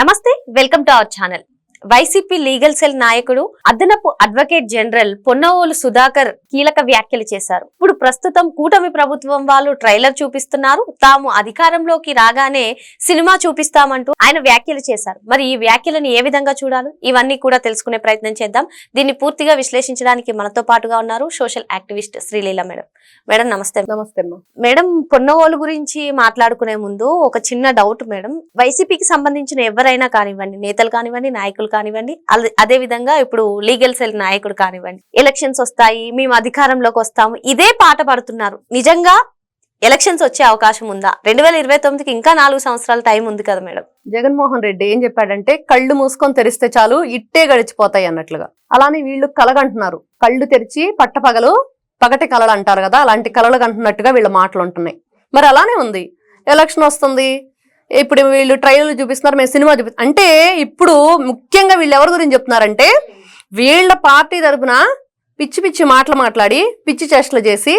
నమస్తే, welcome to our channel. YCP legal cell నాయకుడు అదనపు అడ్వకేట్ జనరల్ పొన్నవోలు సుధాకర్ కీలక వ్యాఖ్యలు చేశారు. ఇప్పుడు ప్రస్తుతం కూటమి ప్రభుత్వం వాళ్ళు ట్రైలర్ చూపిస్తున్నారు, తాము అధికారంలోకి రాగానే సినిమా చూపిస్తామంటూ ఆయన వ్యాఖ్యలు చేశారు. మరి ఈ వ్యాఖ్యలను ఏ విధంగా చూడాలి, ఇవన్నీ కూడా తెలుసుకునే ప్రయత్నం చేద్దాం. దీన్ని పూర్తిగా విశ్లేషించడానికి మనతో పాటుగా ఉన్నారు social activist Sreeleela madam. Madam నమస్తే. నమస్తే మేడం, పొన్నవోలు గురించి మాట్లాడుకునే ముందు ఒక చిన్న డౌట్ మేడం. వైసీపీకి సంబంధించిన ఎవరైనా కానివ్వండి, నేతలు కానివ్వండి, నాయకులు కానివ్వండి, అదే విధంగా ఇప్పుడు లీగల్ సెల్ నాయకుడు కానివ్వండి, ఎలక్షన్స్ వస్తాయి, మేము అధికారంలోకి వస్తాము, ఇదే పాట పడుతున్నారు. నిజంగా ఎలక్షన్స్ వచ్చే అవకాశం ఉందా? 2029కి ఇంకా 4 సంవత్సరాల టైం ఉంది కదా మేడం. జగన్మోహన్ రెడ్డి ఏం చెప్పాడంటే కళ్ళు మూసుకొని తెరిస్తే చాలు ఇట్టే గడిచిపోతాయి అన్నట్లుగా. అలానే వీళ్ళు కలగంటున్నారు, కళ్ళు తెరిచి పట్టపగలు పగటి కళలు అంటారు కదా, అలాంటి కళలు అంటున్నట్టుగా వీళ్ళ మాటలు ఉంటున్నాయి. మరి అలానే ఉంది, ఎలక్షన్ వస్తుంది, ఇప్పుడు వీళ్ళు ట్రైలర్లు చూపిస్తున్నారు, మేము సినిమా అంటే ఇప్పుడు ముఖ్యంగా వీళ్ళు ఎవరి గురించి చెప్తున్నారంటే వీళ్ళ పార్టీ తరపున పిచ్చి పిచ్చి మాటలు మాట్లాడి పిచ్చి చేష్టలు చేసి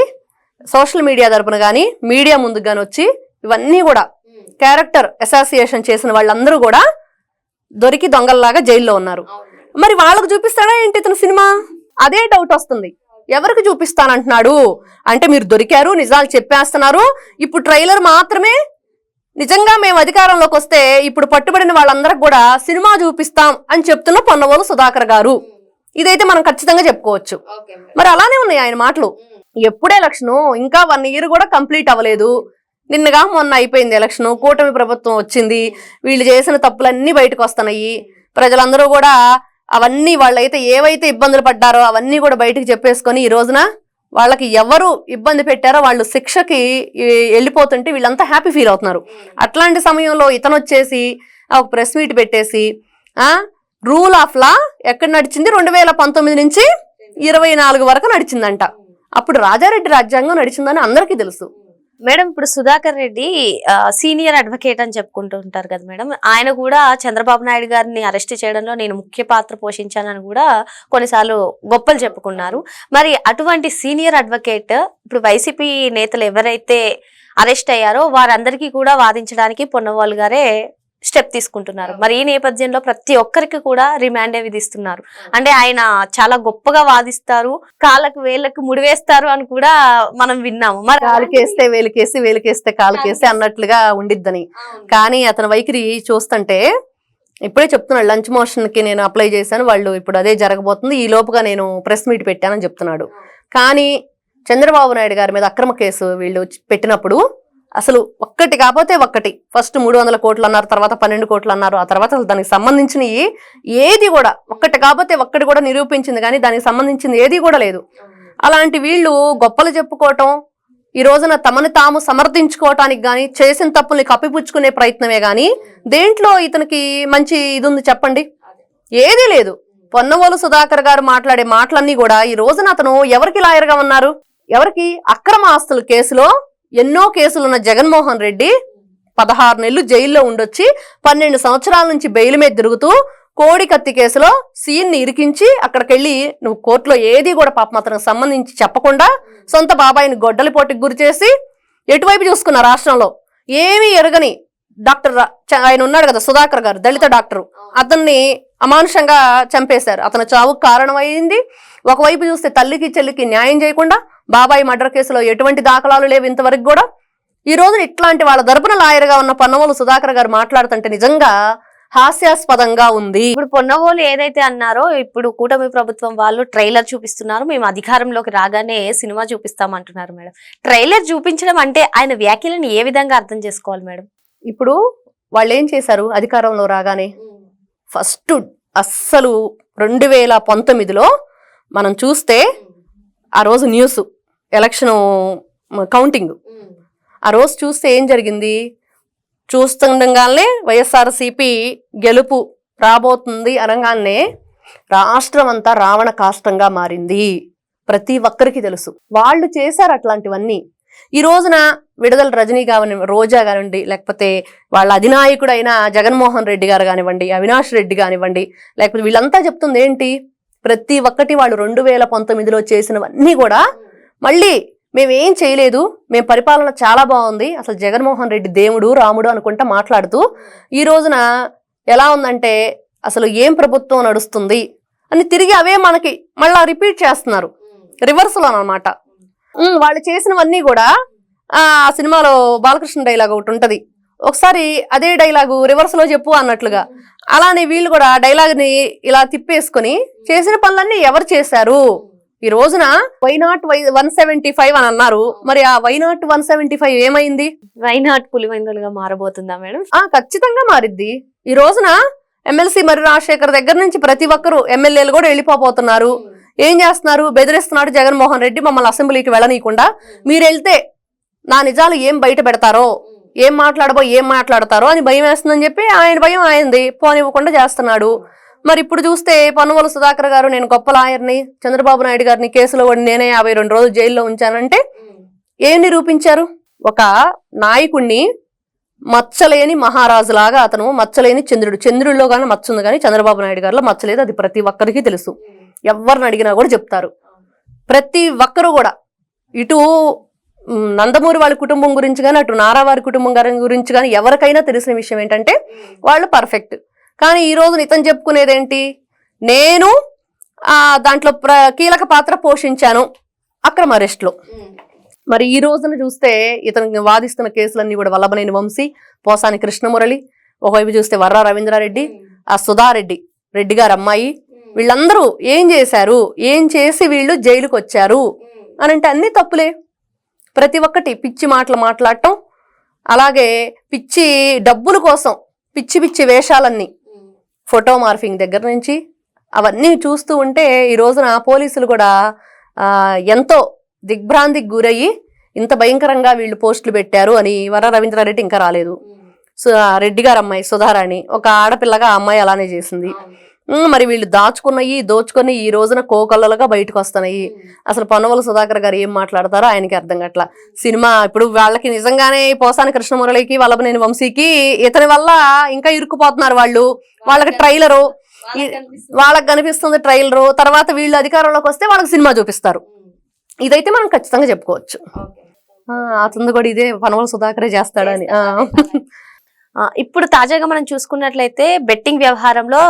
సోషల్ మీడియా తరపున కానీ మీడియా ముందుకు కానీ వచ్చి ఇవన్నీ కూడా క్యారెక్టర్ అసోసియేషన్ చేసిన వాళ్ళందరూ కూడా దొరికి దొంగల్లాగా జైల్లో ఉన్నారు. మరి వాళ్ళకు చూపిస్తాడా ఏంటి ఇతను సినిమా? అదే డౌట్ వస్తుంది. ఎవరికి చూపిస్తానంటున్నాడు అంటే మీరు దొరికారు, నిజాలు చెప్పేస్తున్నారు, ఇప్పుడు ట్రైలర్ మాత్రమే, నిజంగా మేము అధికారంలోకి వస్తే ఇప్పుడు పట్టుబడిన వాళ్ళందరికి కూడా సినిమా చూపిస్తాం అని చెప్తున్న పొన్నవోలు సుధాకర్ గారు. ఇదైతే మనం ఖచ్చితంగా చెప్పుకోవచ్చు. మరి అలానే ఉన్నాయి ఆయన మాటలు. ఎప్పుడు ఎలక్షన్, ఇంకా 1 year కూడా కంప్లీట్ అవ్వలేదు. నిన్నగా మొన్న అయిపోయింది ఎలక్షన్, కూటమి ప్రభుత్వం వచ్చింది, వీళ్ళు చేసిన తప్పులన్నీ బయటకు వస్తున్నాయి. ప్రజలందరూ కూడా అవన్నీ వాళ్ళైతే ఏవైతే ఇబ్బందులు పడ్డారో అవన్నీ కూడా బయటకు చెప్పేసుకొని ఈ రోజున వాళ్ళకి ఎవరు ఇబ్బంది పెట్టారో వాళ్ళు శిక్షకి వెళ్ళిపోతుంటే వీళ్ళంతా హ్యాపీ ఫీల్ అవుతున్నారు. అట్లాంటి సమయంలో ఇతను వచ్చేసి ఒక ప్రెస్ మీట్ పెట్టేసి రూల్ ఆఫ్ లా ఎక్కడ నడిచింది, 2019 నుంచి 24 వరకు నడిచిందంట. అప్పుడు రాజారెడ్డి రాజ్యాంగం నడిచిందని అందరికీ తెలుసు. మేడం, ఇప్పుడు సుధాకర్ రెడ్డి సీనియర్ అడ్వకేట్ అని చెప్పుకుంటూ ఉంటారు కదా మేడం. ఆయన కూడా చంద్రబాబు నాయుడు గారిని అరెస్ట్ చేయడంలో నేను ముఖ్య పాత్ర పోషించానని కూడా కొన్నిసార్లు గొప్పలు చెప్పుకున్నారు. మరి అటువంటి సీనియర్ అడ్వకేట్ ఇప్పుడు వైసీపీ నేతలు ఎవరైతే అరెస్ట్ అయ్యారో వారందరికీ కూడా వాదించడానికి పొన్నవోలు గారే స్టెప్ తీసుకుంటున్నారు. మరి ఈ నేపథ్యంలో ప్రతి ఒక్కరికి కూడా రిమాండే విధిస్తున్నారు. అంటే ఆయన చాలా గొప్పగా వాదిస్తారు, కాళ్ళకు వేళ్ళకు ముడివేస్తారు అని కూడా మనం విన్నాము. మరి కాలుకేస్తే వేలికేసి, వేలికేస్తే కాలుకేస్తే అన్నట్లుగా ఉండిద్దని. కానీ అతని వైఖరి చూస్తుంటే ఇప్పుడే చెప్తున్నాడు, లంచ్ మోషన్ కి నేను అప్లై చేశాను, వాళ్ళు ఇప్పుడు అదే జరగబోతుంది, ఈ లోపుగా నేను ప్రెస్ మీట్ పెట్టానని చెప్తున్నాడు. కానీ చంద్రబాబు నాయుడు గారి మీద అక్రమ కేసు వీళ్ళు పెట్టినప్పుడు అసలు ఒక్కటి కాకపోతే ఒక్కటి, ఫస్ట్ 300 కోట్లు అన్నారు, తర్వాత 12 కోట్లు అన్నారు, ఆ తర్వాత అసలు దానికి సంబంధించినవి ఏది కూడా ఒక్కటి కాకపోతే ఒక్కటి కూడా నిరూపించింది కానీ దానికి సంబంధించింది ఏది కూడా లేదు. అలాంటి వీళ్ళు గొప్పలు చెప్పుకోవటం, ఈ రోజున తమను తాము సమర్థించుకోవటానికి కానీ చేసిన తప్పుల్ని కప్పిపుచ్చుకునే ప్రయత్నమే కానీ దేంట్లో ఇతనికి మంచి ఇది ఉంది చెప్పండి? ఏదీ లేదు. పొన్నవోలు సుధాకర్ గారు మాట్లాడే మాటలన్నీ కూడా ఈ రోజున అతను ఎవరికి లాయర్గా ఉన్నారు? ఎవరికి? అక్రమ ఆస్తుల కేసులో ఎన్నో కేసులున్న జగన్మోహన్ రెడ్డి 16 నెలలు జైల్లో ఉండొచ్చి 12 సంవత్సరాల నుంచి బెయిల్ మీద తిరుగుతూ కోడి కత్తి కేసులో సీన్ని ఇరికించి అక్కడికెళ్ళి నువ్వు కోర్టులో ఏది కూడా పాపం అతనికి సంబంధించి చెప్పకుండా సొంత బాబాయిని గొడ్డలి పోటీకి గురి చేసి ఎటువైపు చూసుకున్న రాష్ట్రంలో ఏమీ ఎరగని డాక్టర్ ఆయన ఉన్నాడు కదా సుధాకర్ గారు, దళిత డాక్టరు, అతన్ని అమానుషంగా చంపేశారు. అతను చావుకు కారణమైంది. ఒకవైపు చూస్తే తల్లికి చెల్లికి న్యాయం చేయకుండా బాబాయి మర్డర్ కేసులో ఎటువంటి దాఖలాలు లేవు ఇంతవరకు కూడా. ఈ రోజు ఇట్లాంటి వాళ్ళ తరపున లాయర్గా ఉన్న పొన్నవోలు సుధాకర్ గారు మాట్లాడుతుంటే నిజంగా హాస్యాస్పదంగా ఉంది. ఇప్పుడు పొన్నవోలు ఏదైతే అన్నారో, ఇప్పుడు కూటమి ప్రభుత్వం వాళ్ళు ట్రైలర్ చూపిస్తున్నారు, మేము అధికారంలోకి రాగానే సినిమా చూపిస్తామంటున్నారు మేడం. ట్రైలర్ చూపించడం అంటే ఆయన వ్యాఖ్యలను ఏ విధంగా అర్థం చేసుకోవాలి మేడం? ఇప్పుడు వాళ్ళు ఏం చేశారు అధికారంలో రాగానే? ఫస్ట్ అస్సలు 2019లో మనం చూస్తే ఆ రోజు న్యూస్ ఎలక్షన్ కౌంటింగ్, ఆ రోజు చూస్తే ఏం జరిగింది? చూస్తుండగానే వైఎస్ఆర్సీపీ గెలుపు రాబోతుంది అనగానే రాష్ట్రం అంతా రావణ కాష్టంగా మారింది. ప్రతి ఒక్కరికి తెలుసు వాళ్ళు చేశారు అట్లాంటివన్నీ. ఈ రోజున విడుదల రజనీ కానివ్వండి, రోజా కానివ్వండి, లేకపోతే వాళ్ళ అధినాయకుడు అయిన జగన్మోహన్ రెడ్డి గారు కానివ్వండి, అవినాష్ రెడ్డి కానివ్వండి, లేకపోతే వీళ్ళంతా చెప్తుంది ఏంటి? ప్రతి ఒక్కటి వాళ్ళు 2019లో చేసినవన్నీ కూడా మళ్ళీ మేమేం చేయలేదు, మేము పరిపాలన చాలా బాగుంది, అసలు జగన్మోహన్ రెడ్డి దేవుడు రాముడు అనుకుంటా మాట్లాడుతూ ఈ రోజున ఎలా ఉందంటే అసలు ఏం ప్రభుత్వం నడుస్తుంది అని తిరిగి అవే మనకి మళ్ళా రిపీట్ చేస్తున్నారు, రివర్స్ లో అనమాట. వాళ్ళు చేసినవన్నీ కూడా ఆ సినిమాలో బాలకృష్ణ డైలాగ్ ఒకటి ఉంటది, ఒకసారి అదే డైలాగు రివర్స్ లో చెప్పు అన్నట్లుగా. అలానే వీళ్ళు కూడా డైలాగ్ ని ఇలా తిప్పేసుకుని చేసిన పనులన్నీ ఎవరు చేశారు? ఈ రోజున వైనాట్ 175 అని అన్నారు, మరి ఆ వైనాట్ 175 ఏమైంది? వైనాట్ పులివెందులుగా మారబోతుందా మేడం? ఖచ్చితంగా మారిద్ది. ఈ రోజున ఎమ్మెల్సీ మరి రాజశేఖర్ దగ్గర నుంచి ప్రతి ఒక్కరు ఎమ్మెల్యేలు కూడా వెళ్ళిపోతున్నారు. ఏం చేస్తున్నారు? బెదిరిస్తున్నాడు జగన్మోహన్ రెడ్డి మమ్మల్ని అసెంబ్లీకి వెళ్ళనీయకుండా. మీరు వెళ్తే నా నిజాలు ఏం బయట పెడతారో, ఏం మాట్లాడతారో అని భయం వేస్తుందని చెప్పి ఆయన భయం ఆయనది, పోనివ్వకుండా చేస్తున్నాడు. మరి ఇప్పుడు చూస్తే పన్నువల సుధాకర్ గారు నేను గొప్ప లాయర్ని, చంద్రబాబు నాయుడు గారిని కేసులో నేనే 52 రోజులు జైల్లో ఉంచానంటే ఏం నిరూపించారు? ఒక నాయకుడిని మచ్చలేని మహారాజులాగా అతను మచ్చలేని చంద్రుడిలో కానీ మచ్చ ఉంది, కానీ చంద్రబాబు నాయుడు గారిలో మచ్చలేదు. అది ప్రతి ఒక్కరికి తెలుసు, ఎవరిని అడిగినా కూడా చెప్తారు. ప్రతి ఒక్కరు కూడా ఇటు నందమూరి వాళ్ళ కుటుంబం గురించి కానీ అటు నారా వారి కుటుంబం గురించి కానీ ఎవరికైనా తెలిసిన విషయం ఏంటంటే వాళ్ళు పర్ఫెక్ట్. కానీ ఈ రోజు ఇతను చెప్పుకునేది ఏంటి? నేను దాంట్లో కీలక పాత్ర పోషించాను అక్రమ అరెస్ట్లో. మరి ఈ రోజున చూస్తే ఇతను వాదిస్తున్న కేసులన్నీ కూడా వల్లభనేని వంశీ, పోసాని కృష్ణమురళి, ఒకవైపు చూస్తే వర్రా రవీంద్రారెడ్డి, ఆ సుధారెడ్డి రెడ్డి గారు అమ్మాయి, వీళ్ళందరూ ఏం చేశారు? ఏం చేసి వీళ్ళు జైలుకు వచ్చారు అని అంటే అన్ని తప్పులే. ప్రతి ఒక్కటి పిచ్చి మాటలు మాట్లాడటం, అలాగే పిచ్చి డబ్బుల కోసం పిచ్చి పిచ్చి వేషాలన్నీ, ఫోటో మార్ఫింగ్ దగ్గర నుంచి అవన్నీ చూస్తూ ఉంటే ఈ రోజున పోలీసులు కూడా ఎంతో దిగ్భ్రాంతికి గురయ్యి ఇంత భయంకరంగా వీళ్ళు పోస్టులు పెట్టారు అని. వర్ర రవీంద్రారెడ్డి ఇంకా రాలేదు, రెడ్డి గారు అమ్మాయి సుధారాణి ఒక ఆడపిల్లగా ఆ అమ్మాయి అలానే చేసింది. మరి వీళ్ళు దోచుకొని ఈ రోజున కోకొల్లలుగా బయటకు వస్తున్నాయి. అసలు పన్నువల సుధాకర్ గారు ఏం మాట్లాడతారో ఆయనకి అర్థం కావట్లా. సినిమా ఇప్పుడు వాళ్ళకి నిజంగానే పోసాని కృష్ణమురళికి వల్లభనేని వంశీకి ఇతని వల్ల ఇంకా ఇరుక్కుపోతున్నారు వాళ్ళు. వాళ్ళకి ట్రైలరు, వాళ్ళకి కనిపిస్తుంది ట్రైలరు, తర్వాత వీళ్ళు అధికారంలోకి వస్తే వాళ్ళకి సినిమా చూపిస్తారు. ఇదైతే మనం ఖచ్చితంగా చెప్పుకోవచ్చు. అతను కూడా ఇదే పన్నువల సుధాకరే చేస్తాడని. ఇప్పుడు తాజాగా మనం చూసుకున్నట్లయితే బెట్టింగ్ వ్యవహారంలో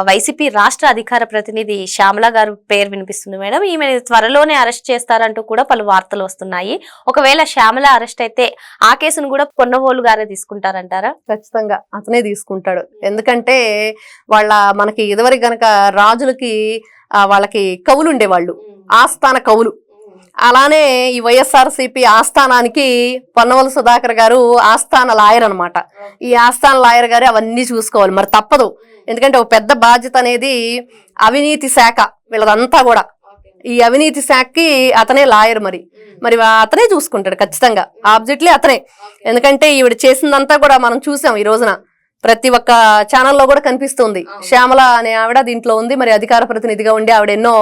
వైసీపీ రాష్ట్ర అధికార ప్రతినిధి శ్యామల గారు పేరు వినిపిస్తుంది మేడం. ఈమె త్వరలోనే అరెస్ట్ చేస్తారంటూ కూడా పలు వార్తలు వస్తున్నాయి. ఒకవేళ శ్యామల అరెస్ట్ అయితే ఆ కేసును కూడా పొన్నవోలు గారే తీసుకుంటారంటారా? ఖచ్చితంగా అతనే తీసుకుంటాడు. ఎందుకంటే మనకి ఇదివరకు గనక రాజులకి వాళ్ళకి కవులు ఉండేవాళ్ళు, ఆస్థాన కవులు. అలానే ఈ వైఎస్ఆర్సీపీ ఆస్థానానికి పన్నువల సుధాకర్ గారు ఆస్థాన లాయర్ అనమాట. ఈ ఆస్థాన లాయర్ గారు అవన్నీ చూసుకోవాలి, మరి తప్పదు. ఎందుకంటే ఒక పెద్ద బాధ్యత అనేది అవినీతి శాఖ వీళ్ళదంతా కూడా. ఈ అవినీతి శాఖకి అతనే లాయర్, మరి అతనే చూసుకుంటాడు ఖచ్చితంగా. ఆబ్జెక్ట్లీ అతనే. ఎందుకంటే ఈవిడ చేసిందంతా కూడా మనం చూసాం. ఈ రోజున ప్రతి ఒక్క ఛానల్లో కూడా కనిపిస్తుంది. శ్యామల అనే ఆవిడ దీంట్లో ఉంది. మరి అధికార ప్రతినిధిగా ఉండి ఆవిడ ఎన్నో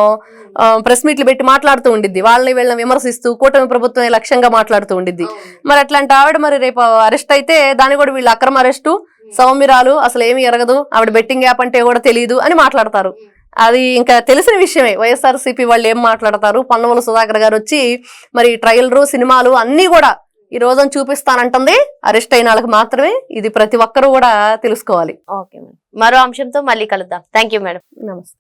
ప్రెస్ మీట్లు పెట్టి మాట్లాడుతూ ఉండిద్ది, వీళ్ళని విమర్శిస్తూ కూటమి ప్రభుత్వం లక్ష్యంగా మాట్లాడుతూ ఉండిద్ది. మరి అట్లాంటి ఆవిడ మరి రేపు అరెస్ట్ అయితే దాన్ని కూడా వీళ్ళు అక్రమ అరెస్టు, సౌమ్యరాలు, అసలు ఏమీ ఎరగదు, ఆవిడ బెట్టింగ్ యాప్ అంటే కూడా తెలియదు అని మాట్లాడతారు. అది ఇంకా తెలిసిన విషయమే. వైఎస్ఆర్సీపీ వాళ్ళు ఏం మాట్లాడతారు? పన్నువల సుధాకర్ గారు వచ్చి మరి ట్రైలరు, సినిమాలు అన్ని కూడా ఈ రోజున చూపిస్తానంటుంది. అరెస్ట్ అయిన వాళ్ళకి మాత్రమే. ఇది ప్రతి ఒక్కరు కూడా తెలుసుకోవాలి. ఓకే మేడం, మరో అంశంతో మళ్ళీ కలుద్దాం. Thank you madam. నమస్తే.